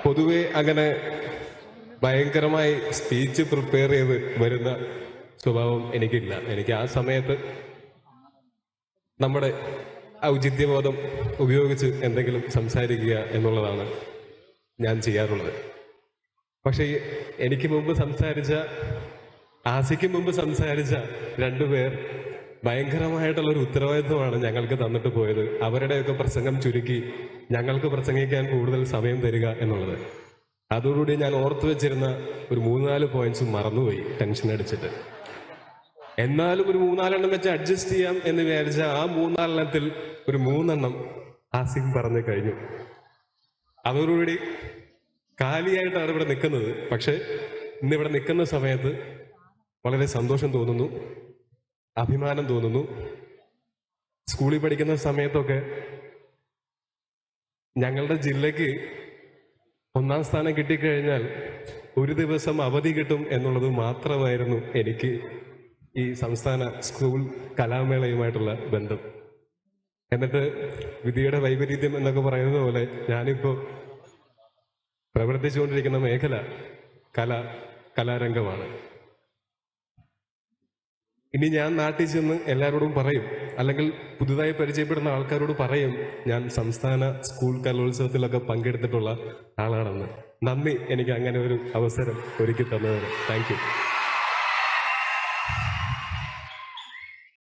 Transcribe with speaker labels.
Speaker 1: പൊതുവെ അങ്ങനെ ഭയങ്കരമായി സ്പീച്ച് പ്രിപ്പയർ ചെയ്ത് വരുന്ന സ്വഭാവം എനിക്കില്ല. എനിക്ക് ആ സമയത്ത് നമ്മുടെ ഔചിത്യബോധം ഉപയോഗിച്ച് എന്തെങ്കിലും സംസാരിക്കുക എന്നുള്ളതാണ് ഞാൻ ചെയ്യാറുള്ളത്. പക്ഷേ എനിക്ക് മുമ്പ് സംസാരിച്ച ആസിക്ക് മുമ്പ് സംസാരിച്ച രണ്ടുപേർ ഭയങ്കരമായിട്ടുള്ളൊരു ഉത്തരവാദിത്വമാണ് ഞങ്ങൾക്ക് തന്നിട്ട് പോയത്. അവരുടെയൊക്കെ പ്രസംഗം ചുരുക്കി ഞങ്ങൾക്ക് പ്രസംഗിക്കാൻ കൂടുതൽ സമയം തരിക എന്നുള്ളത്. അതോടുകൂടി ഞാൻ ഓർത്തു വെച്ചിരുന്ന ഒരു 3-4 പോയിന്റ്സും മറന്നുപോയി ടെൻഷൻ അടിച്ചിട്ട്. എന്നാലും ഒരു 3-4 വെച്ച് അഡ്ജസ്റ്റ് ചെയ്യാം എന്ന് വിചാരിച്ച ആ 3-4 ഒരു 3 ആസിഫ് പറഞ്ഞു കഴിഞ്ഞു. അതോടുകൂടി കാലിയായിട്ടാണ് ഇവിടെ നിൽക്കുന്നത്. പക്ഷെ ഇന്നിവിടെ നിൽക്കുന്ന സമയത്ത് വളരെ സന്തോഷം തോന്നുന്നു, അഭിമാനം തോന്നുന്നു. സ്കൂളിൽ പഠിക്കുന്ന സമയത്തൊക്കെ ഞങ്ങളുടെ ജില്ലയ്ക്ക് 1ാം സ്ഥാനം കിട്ടിക്കഴിഞ്ഞാൽ ഒരു ദിവസം അവധി കിട്ടും എന്നുള്ളത് മാത്രമായിരുന്നു എനിക്ക് ഈ സംസ്ഥാന സ്കൂൾ കലാമേളയുമായിട്ടുള്ള ബന്ധം. എന്നിട്ട് വിധിയുടെ വൈപരീത്യം എന്നൊക്കെ പറയുന്നത് പോലെ ഞാനിപ്പോൾ പ്രവർത്തിച്ചുകൊണ്ടിരിക്കുന്ന മേഖല കലാരംഗമാണ്. ഇനി ഞാൻ നാട്ടിൽ ചെന്ന് എല്ലാവരോടും പറയും, അല്ലെങ്കിൽ പുതുതായി പരിചയപ്പെടുന്ന ആൾക്കാരോട് പറയും, ഞാൻ സംസ്ഥാന സ്കൂൾ കലോത്സവത്തിലൊക്കെ പങ്കെടുത്തിട്ടുള്ള ആളാണെന്ന്. നന്ദി എനിക്ക് അങ്ങനെ ഒരു അവസരം ഒരുക്കി തന്നതിന്. Thank you.